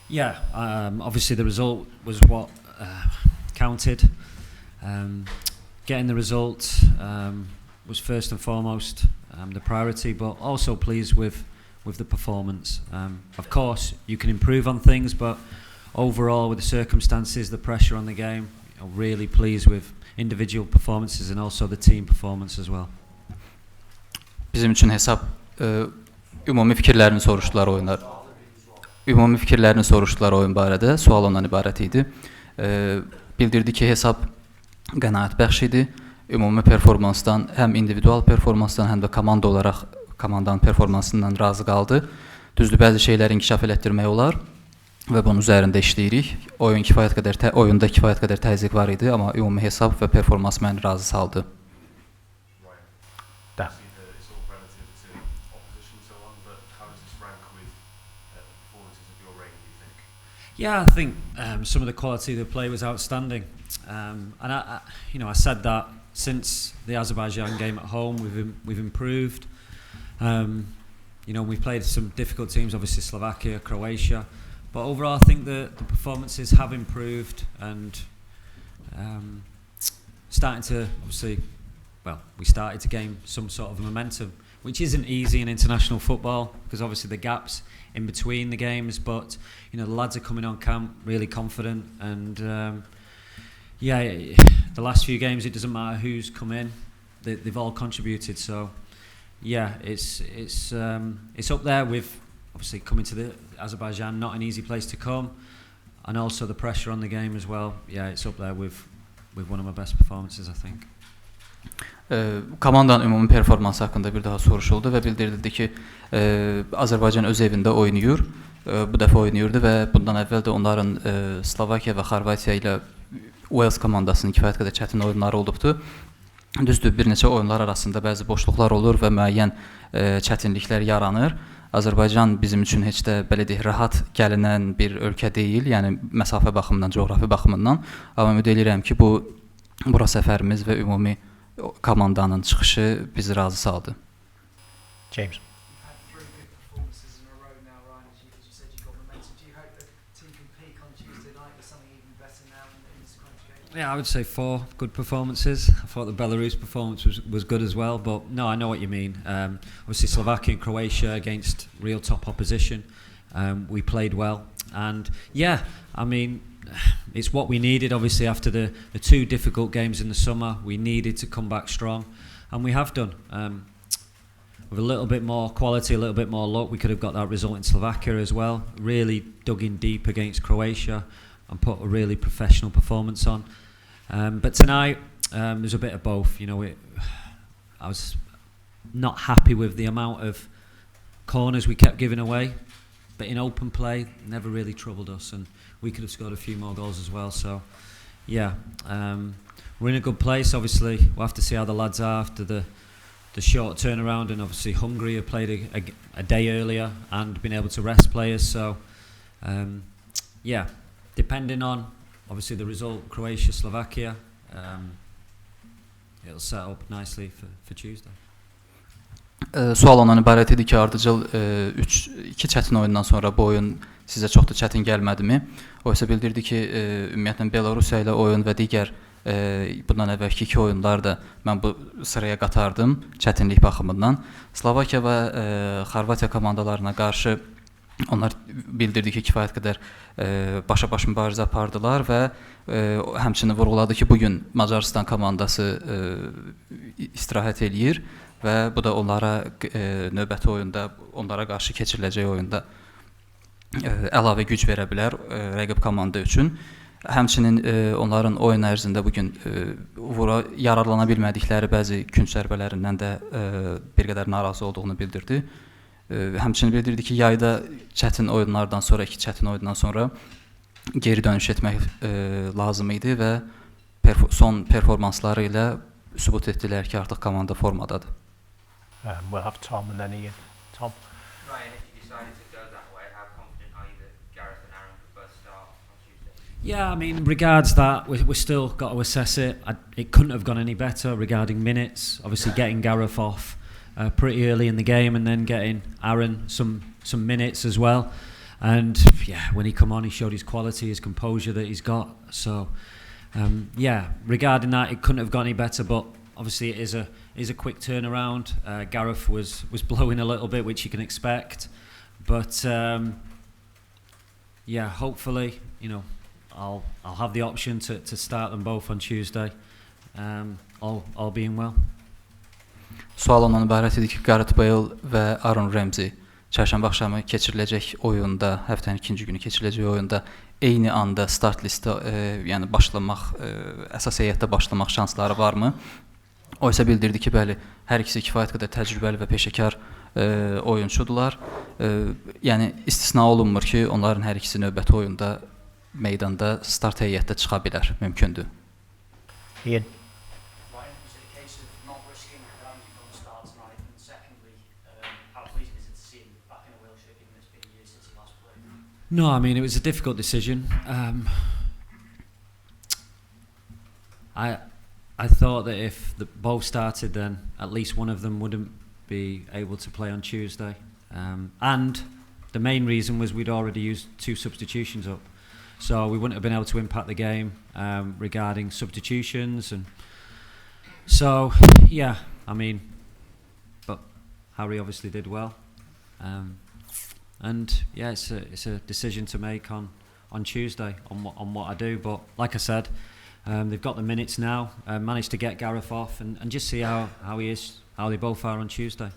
Yeah, obviously the result was what counted. Getting the result was first and foremost the priority, but also pleased with the performance. Of course, you can improve on things, but overall, with the circumstances, the pressure on the game, really pleased with individual performances and also the team performance as well. Bizim üçün hesab ümumi fikirlərini soruşdular oyunlar. Ümumi fikirlərini soruşdular oyun barədə, sual ondan ibarət idi. Bildirdi ki, hesab qənaətbəxş idi. Ümumi performansdan, həm individual performansdan, həm də komanda olaraq komandanın performansından razı qaldı. Düzdür, bəzi şeyləri inkişaf elətdirmək olar və bunun üzərində işləyirik. Oyunda kifayət qədər təzyiq var idi, amma ümumi hesab və performans məni razı saldı. Yeah, I think some of the quality of the play was outstanding, and I said that since the Azerbaijan game at home, we've improved. We've played some difficult teams, obviously Slovakia, Croatia, but overall I think the performances have improved and starting to we started to gain some sort of momentum, which isn't easy in international football because obviously the gaps in between the games, but the lads are coming on camp really confident, and the last few games it doesn't matter who's come in, they've all contributed, so yeah, it's up there with obviously coming to the Azerbaijan, not an easy place to come, and also the pressure on the game as well. Yeah, it's up there with one of my best performances, I think. Komandanın ümumi performansı haqqında bir daha soruşuldu və bildirildi ki, Azərbaycan öz evində oynayır, bu dəfə oynayırdı və bundan əvvəl də onların Slovakiya və Xorvatiya ilə FAWales komandasının kifayət qədər çətin oyunları olubdu. Düzdür, bir neçə oyunlar arasında bəzi boşluqlar olur və müəyyən çətinliklər yaranır. Azərbaycan bizim üçün heç də belə deyək, rahat gəlinən bir ölkə deyil, yəni məsafə baxımından, coğrafi baxımından. Amma ümid edirəm ki, bura səfərimiz və ümumi komandanın çıxışı bizi razı saldı. James. Yeah, I would say 4 good performances. I thought the Belarus performance was good as well, but no, I know what you mean. Obviously Slovakia and Croatia against real top opposition. We played well, and yeah, I mean, it's what we needed. Obviously, after the 2 difficult games in the summer, we needed to come back strong, and we have done. With a little bit more quality, a little bit more luck, we could have got that result in Slovakia as well. Really dug in deep against Croatia and put a really professional performance on. But tonight, there's a bit of both. I was not happy with the amount of corners we kept giving away, but in open play, never really troubled us, and we could have scored a few more goals as well. So, yeah, we're in a good place. Obviously, we'll have to see how the lads are after the short turnaround, and obviously Hungary have played a day earlier and been able to rest players. So, yeah, depending on obviously the result, Croatia, Slovakia, it'll set up nicely for Tuesday. Sual ondan ibarət idi ki, ardıcıl 2 çətin oyundan sonra bu oyun sizə çox da çətin gəlmədimi? O isə bildirdi ki, ümumiyyətlə Belarusiya ilə oyun və digər bundan əvvəlki 2 oyunlar da mən bu sıraya qatardım çətinlik baxımından. Slovakiya və Xorvatiya komandalarına qarşı onlar bildirdi ki, kifayət qədər başa-baş mübarizə apardılar və həmçinin vurğuladı ki, bugün Macaristan komandası istirahət eləyir və bu da onlara növbəti oyunda, onlara qarşı keçiriləcək oyunda əlavə güc verə bilər rəqib komanda üçün. Həmçinin onların oyun ərzində bugün yararlana bilmədikləri bəzi gün zərbələrindən də bir qədər narazı olduğunu bildirdi. Həmçinin bildirdi ki, yayda çətin oyunlardan sonra, 2 çətin oyundan sonra geri dönüş etmək lazım idi və son performansları ilə sübut etdilər ki, artıq komanda formadadır. We'll have Tom and then Ian. Tom. Ryan, if you decided to go that way, how confident are you that Gareth and Aaron could both start on Tuesday? Yeah, I mean, regards that, we've still got to assess it. It couldn't have gone any better regarding minutes. Obviously, getting Gareth off pretty early in the game and then getting Aaron some minutes as well. And yeah, when he come on, he showed his quality, his composure that he's got. So yeah, regarding that, it couldn't have gone any better. But obviously, it is a quick turnaround. Gareth was blowing a little bit, which you can expect. But yeah, hopefully, you know, I'll have the option to start them both on Tuesday. All being well. Sual ondan ibarət idi ki, Gareth Bale və Aaron Ramsey çərşənbə axşamı keçiriləcək oyunda, həftənin ikinci günü keçiriləcək oyunda eyni anda start listə, yəni başlamaq, əsas heyətdə başlamaq şansları varmı? O isə bildirdi ki, bəli, hər ikisi kifayət qədər təcrübəli və peşəkar oyunçudular. Yəni istisna olunmur ki, onların hər ikisi növbəti oyunda meydanda start heyətdə çıxa bilər, mümkündür. Ian. No, I mean, it was a difficult decision. I thought that if both started, then at least one of them wouldn't be able to play on Tuesday. And the main reason was we'd already used 2 substitutions up. So we wouldn't have been able to impact the game regarding substitutions. And so, yeah, I mean, but Harry obviously did well. And yeah, it's a decision to make on Tuesday on what I do. But like I said, they've got the minutes now. Managed to get Gareth off and just see how he is, how they both are on Tuesday.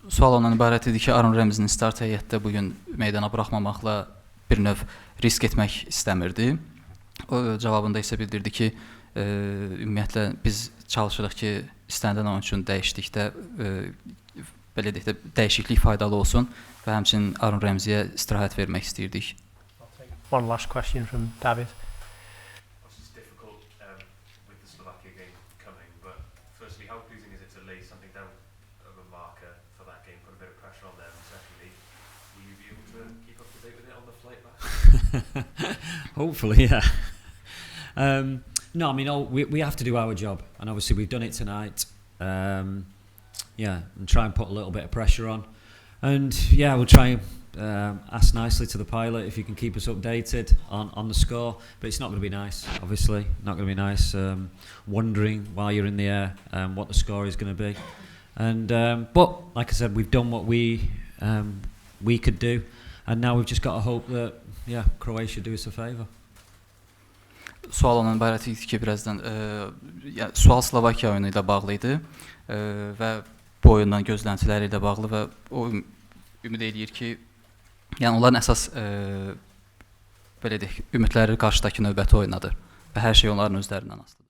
Sual ondan ibarət idi ki, Aaron Ramsey'nin start heyətdə bugün meydana buraxmamaqla bir növ risk etmək istəmirdi. O cavabında isə bildirdi ki, ümumiyyətlə biz çalışırıq ki, istənilən oyunçunu dəyişdikdə belə deyək də dəyişiklik faydalı olsun və həmçinin Aaron Ramsey'ə istirahət vermək istəyirdik. One last question from David. It's difficult with the Slovakia game coming, but firstly, how pleasing is it to lay something down of a marker for that game, put a bit of pressure on them? Secondly, will you be able to keep up to date with it on the flight back? Hopefully, yeah. No, I mean, we have to do our job, and obviously we've done it tonight. Yeah, and try and put a little bit of pressure on, and yeah, we'll try and ask nicely to the pilot if he can keep us updated on the score. But it's not going to be nice, obviously, not going to be nice. Wondering while you're in the air what the score is going to be, and but like I said, we've done what we could do, and now we've just got to hope that Croatia do us a favour. Sual ondan ibarət idi ki, birazdan sual Slovakiya oyunu ilə bağlı idi və bu oyundan gözləntiləri ilə bağlı və o ümid eləyir ki, yəni onların əsas belə deyək, ümidləri qarşıdakı növbəti oyunadır və hər şey onların özlərindən asılıdır.